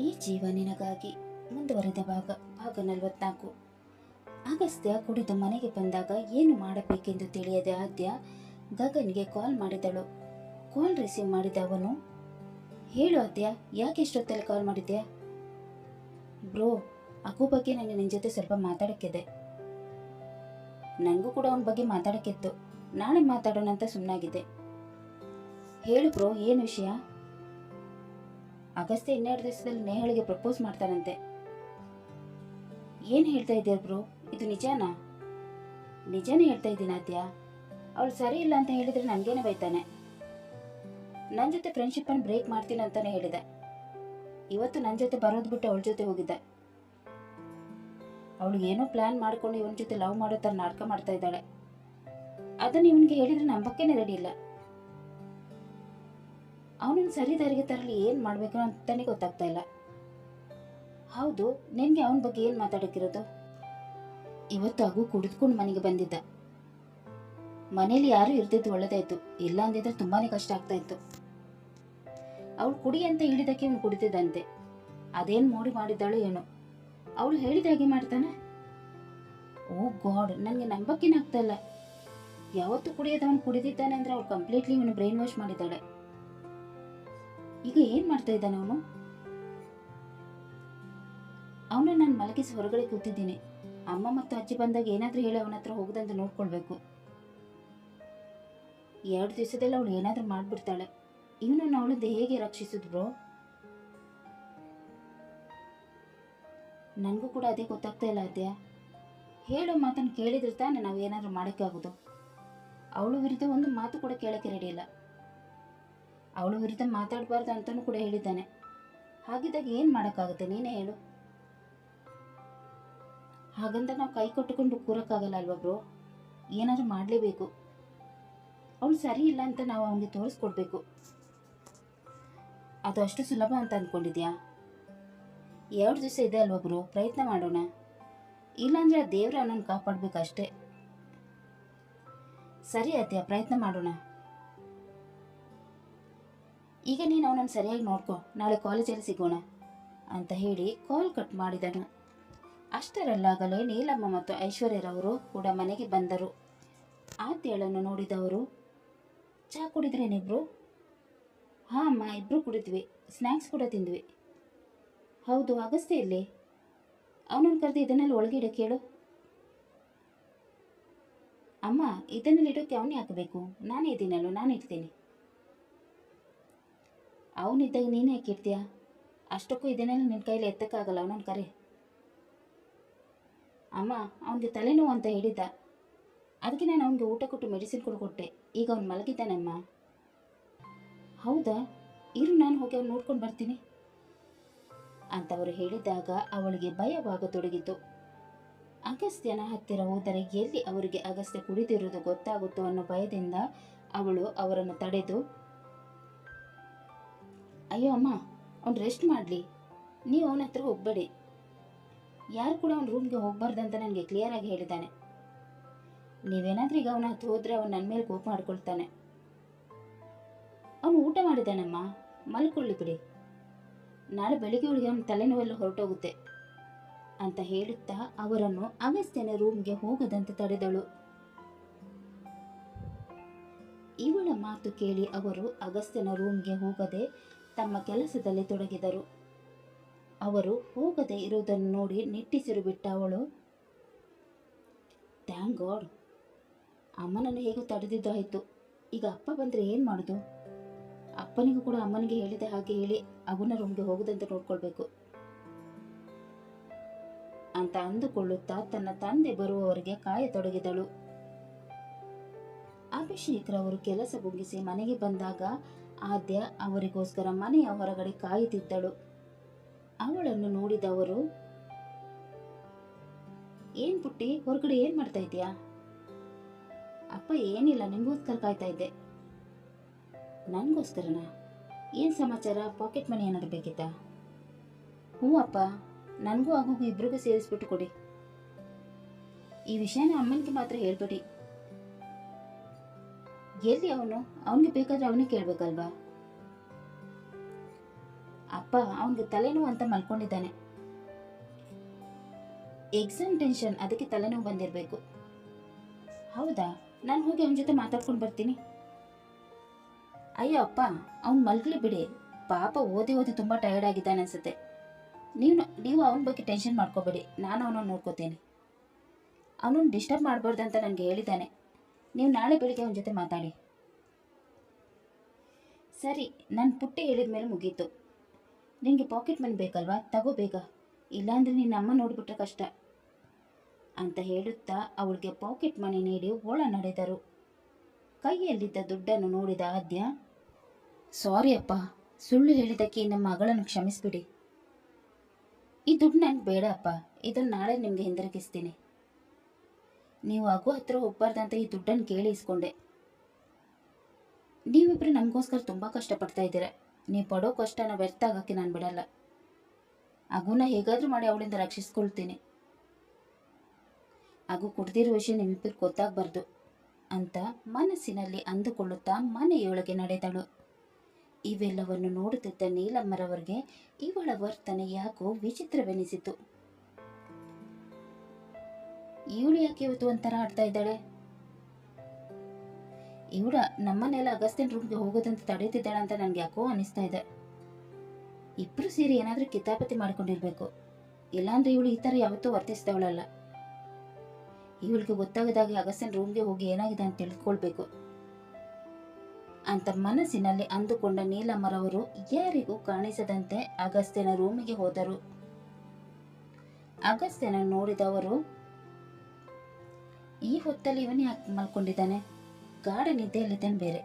ಈ ಜೀವ ನಿನಗಾಗಿ ಮುಂದುವರಿದ ಭಾಗ 44. ಅಗಸ್ತ್ಯ ಕುಡಿದು ಮನೆಗೆ ಬಂದಾಗ ಏನು ಮಾಡಬೇಕೆಂದು ತಿಳಿಯದೆ ಆದ್ಯ ಗಗನ್ಗೆ ಕಾಲ್ ಮಾಡಿದಳು. ಕಾಲ್ ರಿಸೀವ್ ಮಾಡಿದ ಅವನು, ಹೇಳು ಆದ್ಯ, ಯಾಕೆ ಇಷ್ಟೊತ್ತಲ್ಲಿ ಕಾಲ್ ಮಾಡಿದ್ಯಾ? ಬ್ರೋ, ಅಗು ಬಗ್ಗೆ ನನಗೆ ನಿನ್ನ ಜೊತೆ ಸ್ವಲ್ಪ ಮಾತಾಡೋಕ್ಕಿದೆ. ನನಗೂ ಕೂಡ ಅವನ ಬಗ್ಗೆ ಮಾತಾಡೋಕ್ಕಿತ್ತು, ನಾಳೆ ಮಾತಾಡೋಣ ಅಂತ ಸುಮ್ಮನಾಗಿದೆ. ಹೇಳು ಬ್ರೋ, ಏನು ವಿಷಯ? ಅಗಸ್ತ್ಯ 12 ದಿವಸದಲ್ಲಿ ನೇಹಳಿಗೆ ಪ್ರಪೋಸ್ ಮಾಡ್ತಾನಂತೆ. ಏನು ಹೇಳ್ತಾ ಇದ್ದೀರ ಬ್ರೋ, ಇದು ನಿಜಾನಾ? ನಿಜಾನೇ ಹೇಳ್ತಾ ಇದ್ದೀನಿ ಆದ್ಯ. ಅವಳು ಸರಿ ಇಲ್ಲ ಅಂತ ಹೇಳಿದ್ರೆ ನನಗೇನೆ ಬೈತಾನೆ. ನನ್ನ ಜೊತೆ ಫ್ರೆಂಡ್ಶಿಪ್ಪನ್ನು ಬ್ರೇಕ್ ಮಾಡ್ತೀನಿ ಅಂತಾನೆ ಹೇಳಿದೆ. ಇವತ್ತು ನನ್ನ ಜೊತೆ ಬರೋದು ಬಿಟ್ಟು ಅವಳ ಜೊತೆ ಹೋಗಿದ್ದೆ. ಅವಳು ಏನೋ ಪ್ಲಾನ್ ಮಾಡ್ಕೊಂಡು ಇವನ ಜೊತೆ ಲವ್ ಮಾಡೋ ಥರ ನಾಟಕ ಮಾಡ್ತಾ ಇದ್ದಾಳೆ. ಅದನ್ನು ಇವನಿಗೆ ಹೇಳಿದ್ರೆ ನಂಬಕ್ಕೇನೆ ರೆಡಿ ಇಲ್ಲ. ಅವನನ್ನು ಸರಿ ದಾರಿಗೆ ತರಲಿ ಏನು ಮಾಡಬೇಕು ಅಂತಾನೆ ಗೊತ್ತಾಗ್ತಾ ಇಲ್ಲ. ಹೌದು, ನಿನಗೆ ಅವನ ಬಗ್ಗೆ ಏನು ಮಾತಾಡೋಕ್ಕಿರೋದು? ಇವತ್ತು ಅಗು ಕುಡಿದುಕೊಂಡು ಮನೆಗೆ ಬಂದಿದ್ದ. ಮನೇಲಿ ಯಾರು ಇರ್ತಿದ್ದು ಒಳ್ಳೇದಾಯ್ತು, ಇಲ್ಲ ಅಂದಿದ್ರೆ ತುಂಬಾನೇ ಕಷ್ಟ ಆಗ್ತಾ ಇತ್ತು. ಅವಳು ಕುಡಿ ಅಂತ ಹೇಳಿದಕ್ಕೆ ಇವನು ಕುಡಿತಿದ್ದಂತೆ. ಅದೇನು ಮೋಡಿ ಮಾಡಿದ್ದಾಳು ಏನೋ, ಅವಳು ಹೇಳಿದ ಹಾಗೆ ಮಾಡ್ತಾನೆ. ಓ ಗಾಡ್, ನನಗೆ ನಂಬಕ್ಕೇನೆ ಆಗ್ತಾ ಇಲ್ಲ. ಯಾವತ್ತು ಕುಡಿಯೋದವನು ಕುಡಿದಿದ್ದಾನೆ ಅಂದ್ರೆ ಅವಳು ಕಂಪ್ಲೀಟ್ಲಿ ಇವನು ಬ್ರೈನ್ ವಾಶ್ ಮಾಡಿದ್ದಾಳೆ. ಈಗ ಏನ್ ಮಾಡ್ತಾ ಇದ್ದಾನೆ ಅವನು? ಅವನ ನಾನು ಮಲಗಿಸಿ ಹೊರಗಡೆ ಕೂತಿದ್ದೀನಿ. ಅಮ್ಮ ಮತ್ತು ಅಜ್ಜಿ ಬಂದಾಗ ಏನಾದ್ರೂ ಹೇಳಿ ಅವನ ಹತ್ರ ಹೋಗದಂತ ನೋಡ್ಕೊಳ್ಬೇಕು. 2 ದಿವಸದಲ್ಲಿ ಅವಳು ಏನಾದ್ರೂ ಮಾಡ್ಬಿಡ್ತಾಳೆ. ಇವನನ್ನು ಅವಳಿಂದ ಹೇಗೆ ರಕ್ಷಿಸಿದ್ ಬ್ರೋ? ನನಗೂ ಕೂಡ ಅದೇ ಗೊತ್ತಾಗ್ತಾ ಇಲ್ಲ ಆದ್ಯ. ಹೇಳೋ ಮಾತನ್ನು ಕೇಳಿದ್ರೆ ತಾನೆ ನಾವು ಏನಾದ್ರೂ ಮಾಡೋಕ್ಕಾಗೋದು. ಅವಳು ವಿರುದ್ಧ ಒಂದು ಮಾತು ಕೂಡ ಕೇಳಕ್ಕೆ ರೆಡಿ ಇಲ್ಲ. ಅವಳು ವಿರುದ್ಧ ಮಾತಾಡಬಾರ್ದು ಅಂತಲೂ ಕೂಡ ಹೇಳಿದ್ದಾನೆ. ಹಾಗಿದ್ದಾಗ ಏನು ಮಾಡೋಕ್ಕಾಗುತ್ತೆ, ನೀನೇ ಹೇಳು. ಹಾಗಂತ ನಾವು ಕೈ ಕೊಟ್ಟುಕೊಂಡು ಕೂರಕ್ಕಾಗಲ್ಲ ಅಲ್ವಾ ಬ್ರೋ? ಏನಾದರೂ ಮಾಡಲೇಬೇಕು. ಅವಳು ಸರಿ ಇಲ್ಲ ಅಂತ ನಾವು ಅವನಿಗೆ ತೋರಿಸ್ಕೊಡ್ಬೇಕು. ಅದು ಅಷ್ಟು ಸುಲಭ ಅಂತ ಅಂದ್ಕೊಂಡಿದ್ಯಾ? 2 ದಿವಸ ಇದೆ ಅಲ್ವಾ ಬ್ರೋ, ಪ್ರಯತ್ನ ಮಾಡೋಣ. ಇಲ್ಲಾಂದರೆ ಆ ದೇವ್ರ ಅವನನ್ನು ಕಾಪಾಡಬೇಕಷ್ಟೇ. ಸರಿ ಆದ್ಯ, ಪ್ರಯತ್ನ ಮಾಡೋಣ. ಈಗ ನೀನು ಅವನನ್ನು ಸರಿಯಾಗಿ ನೋಡ್ಕೊ, ನಾಳೆ ಕಾಲೇಜಲ್ಲಿ ಸಿಗೋಣ ಅಂತ ಹೇಳಿ ಕಾಲ್ ಕಟ್ ಮಾಡಿದನು. ಅಷ್ಟರಲ್ಲಾಗಲೇ ನೀಲಮ್ಮ ಮತ್ತು ಐಶ್ವರ್ಯರವರು ಕೂಡ ಮನೆಗೆ ಬಂದರು. ಆದ್ಯಳನ್ನು ನೋಡಿದವರು, ಚಹಾ ಕುಡಿದ್ರೇನಿಬ್ರು? ಹಾಂ ಅಮ್ಮ, ಇಬ್ಬರು ಕುಡಿದ್ವಿ, ಸ್ನ್ಯಾಕ್ಸ್ ಕೂಡ ತಿಂದ್ವಿ. ಹೌದು, ಅಗಸ್ತ್ಯ ಇಲ್ಲಿ? ಅವನನ್ನು ಕರೆದು ಇದನ್ನೆಲ್ಲ ಒಳಗೆ ಇಡೋಕೆ ಹೇಳು. ಅಮ್ಮ, ಇದನ್ನೆಲ್ಲ ಇಡೋಕ್ಕೆ ಅವನೇ ಹಾಕಬೇಕು, ನಾನೇ ಇದ್ದೀನಲ್ಲೋ, ನಾನು ಇಡ್ತೀನಿ. ಅವನಿದ್ದಾಗ ನೀನು ಯಾಕೆ ಇಡ್ತೀಯಾ? ಅಷ್ಟಕ್ಕೂ ಇದನ್ನೆಲ್ಲ ನಿನ್ನ ಕೈಲಿ ಎತ್ತಕ್ಕಾಗಲ್ಲ, ಅವನನ್ನು ಕರೆ. ಅಮ್ಮ, ಅವನಿಗೆ ತಲೆನೋವು ಅಂತ ಹೇಳಿದ್ದ, ಅದಕ್ಕೆ ನಾನು ಅವನಿಗೆ ಊಟ ಕೊಟ್ಟು ಮೆಡಿಸಿನ್ ಕೊಟ್ಟೆ. ಈಗ ಅವನು ಮಲಗಿದ್ದಾನಮ್ಮ. ಹೌದಾ, ಇರು, ನಾನು ಹೋಗಿ ಅವ್ನು ನೋಡ್ಕೊಂಡು ಬರ್ತೀನಿ ಅಂತವರು ಹೇಳಿದಾಗ ಅವಳಿಗೆ ಭಯವಾಗತೊಡಗಿತು. ಅಗಸ್ತ್ಯನ ಹತ್ತಿರ ಹೋದರೆ ಎಲ್ಲಿ ಅವರಿಗೆ ಅಗಸ್ತ್ಯ ಕುಡಿದಿರುವುದು ಗೊತ್ತಾಗುತ್ತೋ ಅನ್ನೋ ಭಯದಿಂದ ಅವಳು ಅವರನ್ನು ತಡೆದು, ಅಯ್ಯೋ ಅಮ್ಮ, ಅವ್ನು ರೆಸ್ಟ್ ಮಾಡಲಿ, ನೀವು ಅವನ ಹತ್ರ ಹೋಗಬೇಡಿ. ಯಾರು ಕೂಡ ಅವನ ರೂಮ್ಗೆ ಹೋಗಬಾರ್ದಂತ ನನಗೆ ಕ್ಲಿಯರಾಗಿ ಹೇಳಿದ್ದಾನೆ. ನೀವೇನಾದ್ರೂ ಈಗ ಅವನ ಹತ್ರ ಹೋದರೆ ಅವನು ನನ್ನ ಮೇಲೆ ಕೋಪ ಮಾಡ್ಕೊಳ್ತಾನೆ. ಅವನು ಊಟ ಮಾಡಿದ್ದಾನಮ್ಮ, ಮಲ್ಕೊಳ್ಳಿ ಬಿಡಿ, ನಾಳೆ ಬೆಳಿಗ್ಗೆ ಅವಳಿಗೆ ಅವನ ತಲೆನೋವೆಲ್ಲ ಹೊರಟೋಗುತ್ತೆ ಅಂತ ಹೇಳುತ್ತಾ ಅವರನ್ನು ಅಗಸ್ತ್ಯನ ರೂಮ್ಗೆ ಹೋಗದಂತೆ ತಡೆದಳು. ಇವಳ ಮಾತು ಕೇಳಿ ಅವರು ಅಗಸ್ತ್ಯನ ರೂಮ್ಗೆ ಹೋಗದೆ ತಮ್ಮ ಕೆಲಸದಲ್ಲಿ ತೊಡಗಿದರು. ಅವರು ಹೋಗದೆ ಇರುವುದನ್ನು ನೋಡಿ ನಿಟ್ಟಿಸಿರು ಬಿಟ್ಟ ಅವಳು, ಥ್ಯಾಂಕ್ ಗಾಡ್, ಅಮ್ಮನನ್ನು ಹೇಗೂ ತಡೆದಿದ್ದಾಯಿತು. ಈಗ ಅಪ್ಪ ಬಂದರೆ ಏನು ಮಾಡೋದು? ಅಪ್ಪನಿಗೂ ಕೂಡ ಅಮ್ಮನಿಗೆ ಹೇಳಿದ ಹಾಗೆ ಹೇಳಿ ಅವನ ರೂಮ್ಗೆ ಹೋಗದಂತೆ ನೋಡ್ಕೊಳ್ಬೇಕು ಅಂತ ಅಂದುಕೊಳ್ಳುತ್ತಾ ತನ್ನ ತಂದೆ ಬರುವವರೆಗೆ ಕಾಯತೊಡಗಿದಳು. ಅಭಿಷೇಕ್ರವರು ಕೆಲಸ ಮುಗಿಸಿ ಮನೆಗೆ ಬಂದಾಗ ಆದ್ಯ ಅವರಿಗೋಸ್ಕರ ಮನೆಯ ಹೊರಗಡೆ ಕಾಯುತ್ತಿದ್ದಳು. ಅವಳನ್ನು ನೋಡಿದವರು, ಏನ್ ಪುಟ್ಟಿ, ಹೊರಗಡೆ ಏನ್ ಮಾಡ್ತಾ ಇದೀಯಾ? ಅಪ್ಪ ಏನಿಲ್ಲ, ನಿಮಗೋಸ್ಕರ ಕಾಯ್ತಾ ಇದ್ದೆ. ನನಗೋಸ್ಕರನಾ? ಏನು ಸಮಾಚಾರ? ಪಾಕೆಟ್ ಮನಿ ಏನಾದ್ರು ಬೇಕಿತ್ತಾ? ಹ್ಞೂ ಅಪ್ಪ, ನನಗೂ ಆಗೋಗೂ ಇಬ್ರಿಗೂ ಸೇರಿಸ್ಬಿಟ್ಟು ಕೊಡಿ. ಈ ವಿಷಯನ ಅಮ್ಮನಿಗೆ ಮಾತ್ರ ಹೇಳ್ಬೇಡಿ. ಎಲ್ಲಿ ಅವನು? ಅವನಿಗೆ ಬೇಕಾದ್ರೆ ಅವನಿಗೆ ಕೇಳಬೇಕಲ್ವಾ? ಅಪ್ಪ ಅವನಿಗೆ ತಲೆನೋವು ಅಂತ ಮಲ್ಕೊಂಡಿದ್ದಾನೆ. ಎಕ್ಸಾಮ್ ಟೆನ್ಷನ್, ಅದಕ್ಕೆ ತಲೆನೋವು ಬಂದಿರಬೇಕು. ಹೌದಾ, ನಾನು ಹೋಗಿ ಅವನ ಜೊತೆ ಮಾತಾಡ್ಕೊಂಡು ಬರ್ತೀನಿ. ಅಯ್ಯೋ ಅಪ್ಪ, ಅವ್ನು ಮಲ್ಗಲಿ ಬಿಡಿ. ಪಾಪ ಓದಿ ಓದಿ ತುಂಬ ಟಯರ್ಡ್ ಆಗಿದ್ದಾನೆ ಅನ್ಸುತ್ತೆ. ನೀವು ಅವನ ಬಗ್ಗೆ ಟೆನ್ಷನ್ ಮಾಡ್ಕೋಬೇಡಿ, ನಾನು ಅವನನ್ನು ನೋಡ್ಕೋತೀನಿ. ಅವನನ್ನು ಡಿಸ್ಟರ್ಬ್ ಮಾಡಬಾರ್ದಂತ ನನಗೆ ಹೇಳಿದ್ದಾನೆ. ನೀವು ನಾಳೆ ಬೆಳಿಗ್ಗೆ ಅವನ ಜೊತೆ ಮಾತಾಡಿ. ಸರಿ, ನಾನು ಪುಟ್ಟಿ ಹೇಳಿದ ಮೇಲೆ ಮುಗೀತು. ನಿನಗೆ ಪಾಕೆಟ್ ಮನಿ ಬೇಕಲ್ವಾ, ತಗೋ ಬೇಗ, ಇಲ್ಲಾಂದರೆ ನಿನ್ನ ಅಮ್ಮ ನೋಡಿಬಿಟ್ರೆ ಕಷ್ಟ ಅಂತ ಹೇಳುತ್ತಾ ಅವಳಿಗೆ ಪಾಕೆಟ್ ಮನಿ ನೀಡಿ ಒಳ ನಡೆದರು. ಕೈಯಲ್ಲಿದ್ದ ದುಡ್ಡನ್ನು ನೋಡಿದ ಆದ್ಯ, ಸಾರಿ ಅಪ್ಪ, ಸುಳ್ಳು ಹೇಳಿದ್ದಕ್ಕೆ ನಮ್ಮ ಮಗಳನ್ನು ಕ್ಷಮಿಸ್ಬಿಡಿ. ಈ ದುಡ್ಡು ನನಗೆ ಬೇಡ ಅಪ್ಪ, ಇದನ್ನು ನಾಳೆ ನಿಮಗೆ ಹಿಂದಿರುಗಿಸ್ತೀನಿ. ನೀವು ಆಗೋ ಹತ್ರ ಹೋಗ್ಬಾರ್ದಂತ ಈ ದುಡ್ಡನ್ನು ಕೇಳಿ ಇಸ್ಕೊಂಡೆ. ನೀವಿಬ್ಬರು ನಮಗೋಸ್ಕರ ತುಂಬ ಕಷ್ಟಪಡ್ತಾ ಇದ್ದೀರ. ನೀವು ಪಡೋ ಕಷ್ಟನ ವ್ಯರ್ಥ ಆಗೋಕ್ಕೆ ನಾನು ಬಿಡಲ್ಲ. ಆಗುನ ಹೇಗಾದರೂ ಮಾಡಿ ಅವಳಿಂದ ರಕ್ಷಿಸ್ಕೊಳ್ತೀನಿ. ಆಗು ಕುಡ್ದಿರೋ ವಿಷಯ ನಿಮ್ಮಿಬ್ಬರು ಗೊತ್ತಾಗಬಾರ್ದು ಅಂತ ಮನಸ್ಸಿನಲ್ಲಿ ಅಂದುಕೊಳ್ಳುತ್ತಾ ಮನೆಯೊಳಗೆ ನಡೆದಳು. ಇವೆಲ್ಲವನ್ನು ನೋಡುತ್ತಿದ್ದ ನೀಲಮ್ಮರವರಿಗೆ ಇವಳ ವರ್ತನೆ ಯಾಕೋ ವಿಚಿತ್ರವೆನಿಸಿತು. ಇವಳು ಯಾಕೆ ಇವತ್ತು ಒಂಥರ ಆಡ್ತಾ ಇದ್ದಾಳೆ? ಇವಳ ನಮ್ಮನೆಲ್ಲ ಅಗಸ್ತ್ಯನ ರೂಮ್ಗೆ ಹೋಗೋದಂತ ತಡೀತಿದ್ದಾಳೆ ಅಂತ ನನಗೆ ಯಾಕೋ ಅನಿಸ್ತಾ ಇದೆ. ಇಬ್ರು ಸೇರಿ ಏನಾದರೂ ಕಿತಾಪತಿ ಮಾಡಿಕೊಂಡಿರ್ಬೇಕು. ಇಲ್ಲಾಂದ್ರೆ ಇವಳು ಈ ಥರ ಯಾವತ್ತೂ ವರ್ತಿಸಿದವಳಲ್ಲ. ಇವಳಿಗೆ ಗೊತ್ತಾಗದಾಗೆ ಅಗಸ್ತ್ಯನ ರೂಮ್ಗೆ ಹೋಗಿ ಏನಾಗಿದೆ ಅಂತ ತಿಳ್ಕೊಳ್ಬೇಕು ಅಂತ ಮನಸ್ಸಿನಲ್ಲಿ ಅಂದುಕೊಂಡ ನೀಲಮ್ಮರವರು ಯಾರಿಗೂ ಕಾಣಿಸದಂತೆ ಅಗಸ್ತ್ಯನ ರೂಮಿಗೆ ಹೋದರು. ಅಗಸ್ತ್ಯನ ನೋಡಿದವರು, ಈ ಹೊತ್ತಲ್ಲಿ ಇವನೇ ಯಾಕೆ ಮಲ್ಕೊಂಡಿದ್ದಾನೆ, ಗಾಢ ನಿದ್ದೆಯಲ್ಲಿದ್ದಾನೆ ಬೇರೆ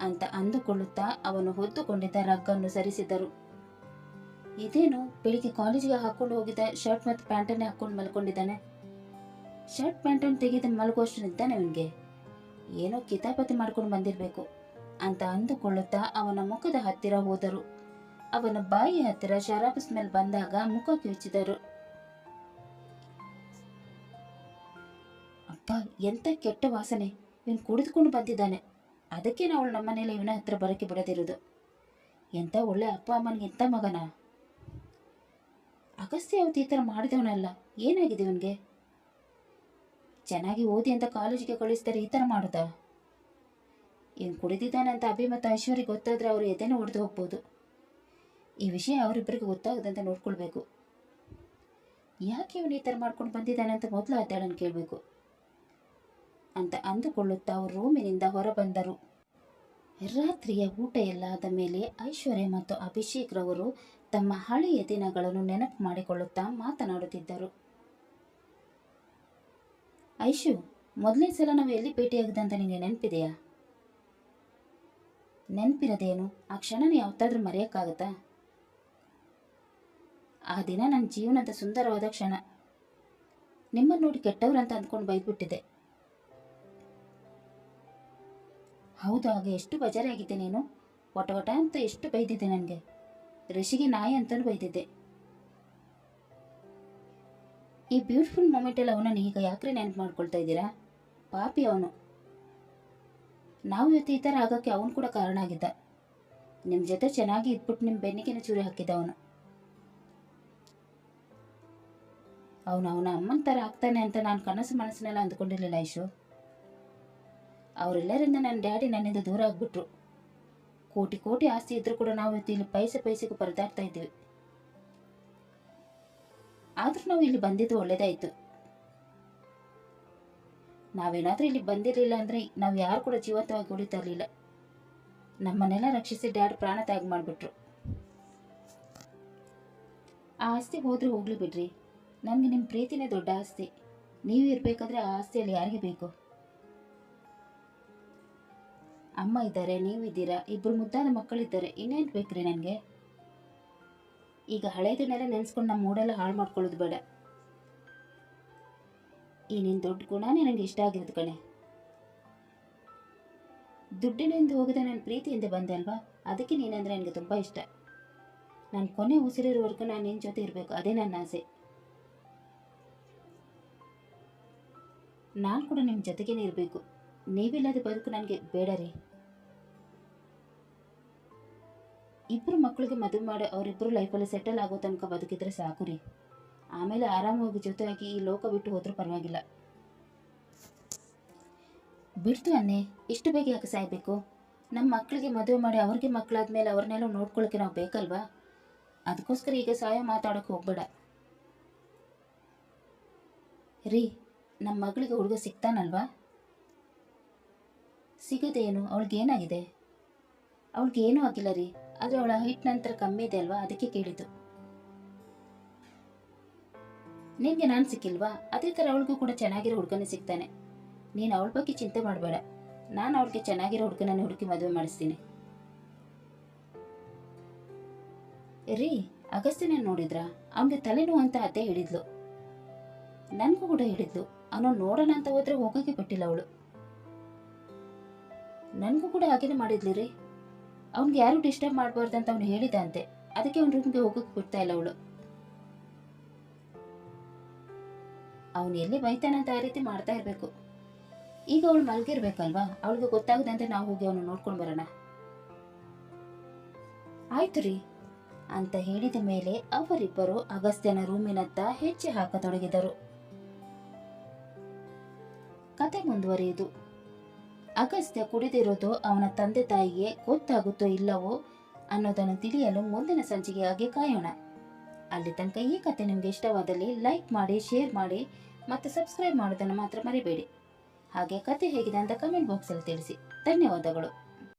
ಅಂತ ಅಂದುಕೊಳ್ಳುತ್ತಾ ಅವನು ಹೊದ್ದುಕೊಂಡಿದ್ದ ರಗ್ಗನ್ನು ಸರಿಸಿದರು. ಇದೇನು ಬೆಳಿಗ್ಗೆ ಕಾಲೇಜಿಗೆ ಹಾಕೊಂಡು ಹೋಗಿದ್ದ ಶರ್ಟ್ ಮತ್ತು ಪ್ಯಾಂಟನ್ನೇ ಹಾಕೊಂಡು ಮಲ್ಕೊಂಡಿದ್ದಾನೆ. ಶರ್ಟ್ ಪ್ಯಾಂಟನ್ನು ತೆಗೆದು ಮಲಗುವಷ್ಟು ನಿದ್ದಾನೆ ಅವನಿಗೆ. ಏನೋ ಕಿತಾಪತಿ ಮಾಡ್ಕೊಂಡು ಬಂದಿರಬೇಕು ಅಂತ ಅಂದುಕೊಳ್ಳುತ್ತಾ ಅವನ ಮುಖದ ಹತ್ತಿರ ಹೋದರು. ಅವನ ಬಾಯಿ ಹತ್ತಿರ ಶರಾಬ್ ಸ್ಮೆಲ್ ಬಂದಾಗ ಮುಖ ಕಿವಿಚಿದರು. ಅಪ್ಪ, ಎಂತ ಕೆಟ್ಟ ವಾಸನೆ! ಇವನು ಕುಡಿದುಕೊಂಡು ಬಂದಿದ್ದಾನೆ. ಅದಕ್ಕೆ ನಾವು ನಮ್ಮನೇಲಿ ಇವನ ಹತ್ರ ಬರೋಕ್ಕೆ ಬಿಡದಿರೋದು. ಎಂತ ಒಳ್ಳೆ ಅಪ್ಪ ಅಮ್ಮನಿಗೆ ಎಂತ ಮಗನ! ಅಗಸ್ತ್ಯ ಯಾವತ್ತು ಈ ಥರ ಮಾಡಿದವನಲ್ಲ. ಏನಾಗಿದೆ ಇವನಿಗೆ? ಚೆನ್ನಾಗಿ ಓದಿ ಅಂತ ಕಾಲೇಜಿಗೆ ಕಳಿಸ್ತಾರೆ, ಈ ಥರ ಮಾಡುತ್ತಾ? ಇವನು ಕುಡಿದಿದ್ದಾನೆ ಅಂತ ಅಭಿ ಮತ್ತು ಐಶ್ವರ್ಯ ಗೊತ್ತಾದರೆ ಅವರು ಎದೆನೇ ಹೊಡೆದು ಹೋಗ್ಬೋದು. ಈ ವಿಷಯ ಅವರಿಬ್ಬರಿಗೆ ಗೊತ್ತಾಗದಂತೆ ನೋಡ್ಕೊಳ್ಬೇಕು. ಯಾಕೆ ಇವನು ಈ ಥರ ಮಾಡ್ಕೊಂಡು ಬಂದಿದ್ದಾನೆ ಅಂತ ಮೊದಲು ಅದ್ದಾಳನ್ನು ಕೇಳಬೇಕು ಅಂತ ಅಂದುಕೊಳ್ಳುತ್ತಾ ಅವರು ರೂಮಿನಿಂದ ಹೊರಬಂದರು. ರಾತ್ರಿಯ ಊಟ ಎಲ್ಲ ಆದ ಮೇಲೆ ಐಶ್ವರ್ಯ ಮತ್ತು ಅಭಿಷೇಕ್ ರವರು ತಮ್ಮ ಹಳೆಯ ದಿನಗಳನ್ನು ನೆನಪು ಮಾಡಿಕೊಳ್ಳುತ್ತಾ ಮಾತನಾಡುತ್ತಿದ್ದರು. ಐಶು, ಮೊದಲನೇ ಸಲ ನಾವು ಎಲ್ಲಿ ಭೇಟಿಯಾಗದಂತ ನಿನಗೆ ನೆನಪಿದೆಯಾ? ನೆನಪಿರೋದೇನು? ಆ ಕ್ಷಣನ ಯಾವತ್ತಾದ್ರೂ ಮರೆಯೋಕ್ಕಾಗತ್ತಾ? ಆ ದಿನ ನನ್ನ ಜೀವನದ ಸುಂದರವಾದ ಕ್ಷಣ. ನಿಮ್ಮನ್ನು ನೋಡಿ ಕೆಟ್ಟವ್ರಂತ ಅಂದ್ಕೊಂಡು ಬೈದ್ಬಿಟ್ಟಿದೆ. ಹೌದು, ಆಗ ಎಷ್ಟು ಬೇಜಾರಾಗಿದ್ದೆ ನೀನು. ಒಟ ಅಂತ ಎಷ್ಟು ಬೈದಿದ್ದೆ. ನನಗೆ ಋಷಿಗೆ ನಾಯಿ ಅಂತಲೂ ಬೈದಿದ್ದೆ. ಈ ಬ್ಯೂಟಿಫುಲ್ ಮೂಮೆಂಟಲ್ಲಿ ಅವನನ್ನು ಈಗ ಯಾಕ್ರೆ ನೆನಪು ಮಾಡ್ಕೊಳ್ತಾ ಇದ್ದೀರಾ? ಪಾಪಿ ಅವನು. ನಾವು ಇವತ್ತು ಈ ಥರ ಆಗೋಕ್ಕೆ ಅವನು ಕೂಡ ಕಾರಣ ಆಗಿದ್ದ. ನಿಮ್ಮ ಜೊತೆ ಚೆನ್ನಾಗಿ ಇದ್ಬಿಟ್ಟು ನಿಮ್ಮ ಬೆನ್ನಿಗೆನ ಚೂರಿ ಹಾಕಿದ್ದ ಅವನು. ಅವನ ಅಮ್ಮನ ಥರ ಆಗ್ತಾನೆ ಅಂತ ನಾನು ಕನಸು ಮನಸ್ಸಿನೆಲ್ಲ ಅಂದ್ಕೊಂಡಿರಲಿಲ್ಲ ಐಶು. ಅವರೆಲ್ಲರಿಂದ ನನ್ನ ಡ್ಯಾಡಿ ನನ್ನಿಂದ ದೂರ ಆಗಿಬಿಟ್ರು. ಕೋಟಿ ಕೋಟಿ ಆಸ್ತಿ ಇದ್ರೂ ಕೂಡ ನಾವು ಇವತ್ತು ಇಲ್ಲಿ ಪೈಸೆಗೂ ಪರದಾಡ್ತಾ ಇದ್ದೀವಿ. ಆದರೂ ನಾವು ಇಲ್ಲಿ ಬಂದಿದ್ದು ಒಳ್ಳೇದಾಯಿತು. ನಾವೇನಾದರೂ ಇಲ್ಲಿ ಬಂದಿರಲಿಲ್ಲ ಅಂದರೆ ನಾವು ಯಾರು ಕೂಡ ಜೀವಂತವಾಗಿ ಉಳಿತಾ ಇರಲಿಲ್ಲ. ನಮ್ಮನ್ನೆಲ್ಲ ರಕ್ಷಿಸಿ ಡ್ಯಾಡ್ ಪ್ರಾಣ ತ್ಯಾಗ ಮಾಡಿಬಿಟ್ರು. ಆ ಆಸ್ತಿ ಹೋದರೆ ಹೋಗ್ಲಿ ಬಿಡ್ರಿ. ನನಗೆ ನಿಮ್ಮ ಪ್ರೀತಿನೇ ದೊಡ್ಡ ಆಸ್ತಿ. ನೀವು ಇರಬೇಕಾದ್ರೆ ಆ ಆಸ್ತಿಯಲ್ಲಿ ಯಾರಿಗೆ ಬೇಕು? ಅಮ್ಮ ಇದ್ದಾರೆ, ನೀವಿದ್ದೀರಾ, ಇಬ್ಬರು ಮುದ್ದಾದ ಮಕ್ಕಳಿದ್ದಾರೆ, ಇನ್ನೇನು ಬೇಕ್ರಿ ನನಗೆ? ಈಗ ಹಳೇದನ್ನೆಲ್ಲ ನೆನೆಸ್ಕೊಂಡು ನಮ್ಮ ಮೂಡೆಲ್ಲ ಹಾಳು ಮಾಡ್ಕೊಳ್ಳೋದು ಬೇಡ. ಈ ನಿನ್ನ ದೊಡ್ಡ ಗುಣನೇ ನನಗೆ ಇಷ್ಟ ಆಗಿರೋದು ಕಣೆ. ದುಡ್ಡಿನಿಂದ ಹೋಗದೆ ನನ್ನ ಪ್ರೀತಿಯಿಂದ ಬಂದೆ ಅಲ್ವಾ, ಅದಕ್ಕೆ ನೀನಂದರೆ ನನಗೆ ತುಂಬ ಇಷ್ಟ. ನಾನು ಕೊನೆ ಉಸಿರಿರೋವರೆಗೂ ನಾನು ನಿನ್ನ ಜೊತೆ ಇರಬೇಕು, ಅದೇ ನನ್ನ ಆಸೆ. ನಾನು ಕೂಡ ನಿಮ್ಮ ಜೊತೆಗೇನೆ ಇರಬೇಕು. ನೀವಿಲ್ಲದ ಬದುಕು ನನಗೆ ಬೇಡ ರೀ. ಇಬ್ಬರು ಮಕ್ಕಳಿಗೆ ಮದುವೆ ಮಾಡಿ ಅವರಿಬ್ಬರು ಲೈಫಲ್ಲಿ ಸೆಟಲ್ ಆಗೋ ತನಕ ಬದುಕಿದ್ರೆ ಸಾಕು ರೀ. ಆಮೇಲೆ ಆರಾಮಾಗಿ ಜೊತೆಯಾಗಿ ಈ ಲೋಕ ಬಿಟ್ಟು ಹೋದ್ರೂ ಪರವಾಗಿಲ್ಲ. ಬಿಡ್ತು ಅನ್ನೆ, ಇಷ್ಟು ಬೇಗ ಯಾಕೆ ಸಾಯ್ಬೇಕು? ನಮ್ಮ ಮಕ್ಕಳಿಗೆ ಮದುವೆ ಮಾಡಿ ಅವ್ರಿಗೆ ಮಕ್ಕಳಾದ್ಮೇಲೆ ಅವ್ರನ್ನೆಲ್ಲ ನೋಡ್ಕೊಳ್ಳೋಕೆ ನಾವು ಬೇಕಲ್ವಾ? ಅದಕ್ಕೋಸ್ಕರ ಈಗ ಸಾಯ ಮಾತಾಡೋಕೆ ಹೋಗ್ಬೇಡ ರೀ. ನಮ್ಮ ಮಗಳಿಗೆ ಹುಡುಗ ಸಿಗ್ತಾನಲ್ವಾ? ಸಿಗೋದೇನು, ಅವಳಿಗೇನಾಗಿದೆ? ಅವಳಿಗೇನೂ ಆಗಿಲ್ಲ ರೀ, ಆದರೆ ಅವಳ ಹೈಟ್ ನಂತರ ಕಮ್ಮಿ ಇದೆ ಅಲ್ವಾ, ಅದಕ್ಕೆ ಕೇಳಿದ್ದು. ನಿನಗೆ ನಾನು ಸಿಕ್ಕಿಲ್ವಾ? ಅದೇ ಥರ ಅವಳಿಗೂ ಕೂಡ ಚೆನ್ನಾಗಿರೋ ಹುಡುಗನೇ ಸಿಗ್ತಾನೆ. ನೀನು ಅವಳ ಬಗ್ಗೆ ಚಿಂತೆ ಮಾಡಬೇಡ, ನಾನು ಅವಳಿಗೆ ಚೆನ್ನಾಗಿರೋ ಹುಡುಗನನ್ನು ಹುಡುಕಿ ಮದುವೆ ಮಾಡಿಸ್ತೀನಿ ರೀ. ಅಗಸ್ತ್ಯನ ನೋಡಿದ್ರಾ? ಅವನಿಗೆ ತಲೆನೋವು ಅಂತ ಅತ್ತೆ ಹೇಳಿದ್ಲು, ನನಗೂ ಕೂಡ ಹೇಳಿದ್ಲು. ಅವನು ನೋಡೋಣ ಅಂತ ಹೋದ್ರೆ ಹೋಗೋಕೆ ಬಿಟ್ಟಿಲ್ಲ ಅವಳು. ನನಗೂ ಕೂಡ ಹಾಗೇನೆ ಮಾಡಿದ್ಲಿ ರೀ. ಅವ್ನಿಗೆ ಯಾರು ಡಿಸ್ಟರ್ಬ್ ಮಾಡಬಾರ್ದು ಅಂತ ಅವನು ಹೇಳಿದ ಅಂತೆ, ಅದಕ್ಕೆ ಅವ್ನ ರೂಮ್ಗೆ ಹೋಗೋಕೆ ಬಿಡ್ತಾ ಇಲ್ಲ ಅವಳು. ಅವನು ಎಲ್ಲಿ ಬೈತಾನಂತ ಆ ರೀತಿ ಮಾಡ್ತಾ ಇರಬೇಕು. ಈಗ ಅವಳು ಮಲಗಿರ್ಬೇಕಲ್ವಾ, ಅವಳಿಗೆ ಗೊತ್ತಾಗದಂತೆ ನಾವು ಹೋಗಿ ಅವನು ನೋಡ್ಕೊಂಡು ಬರೋಣ. ಆಯ್ತು ರೀ ಅಂತ ಹೇಳಿದ ಮೇಲೆ ಅವರಿಬ್ಬರು ಅಗಸ್ತ್ಯನ ರೂಮಿನತ್ತ ಹೆಜ್ಜೆ ಹಾಕತೊಡಗಿದರು. ಕತೆ ಮುಂದುವರಿಯಿತು. ಅಗಸ್ತ್ಯ ಕುಡಿದಿರೋದು ಅವನ ತಂದೆ ತಾಯಿಗೆ ಗೊತ್ತಾಗುತ್ತೋ ಇಲ್ಲವೋ ಅನ್ನೋದನ್ನು ತಿಳಿಯಲು ಮುಂದಿನ ಸಂಚಿಕೆಯಾಗಿ ಕಾಯೋಣ. ಅಲ್ಲಿ ತನಕ ಈ ಕತೆ ನಿಮಗೆ ಇಷ್ಟವಾದಲ್ಲಿ ಲೈಕ್ ಮಾಡಿ, ಶೇರ್ ಮಾಡಿ ಮತ್ತು ಸಬ್ಸ್ಕ್ರೈಬ್ ಮಾಡೋದನ್ನು ಮಾತ್ರ ಮರಿಬೇಡಿ. ಹಾಗೆ ಕತೆ ಹೇಗಿದೆ ಅಂತ ಕಮೆಂಟ್ ಬಾಕ್ಸಲ್ಲಿ ತಿಳಿಸಿ. ಧನ್ಯವಾದಗಳು.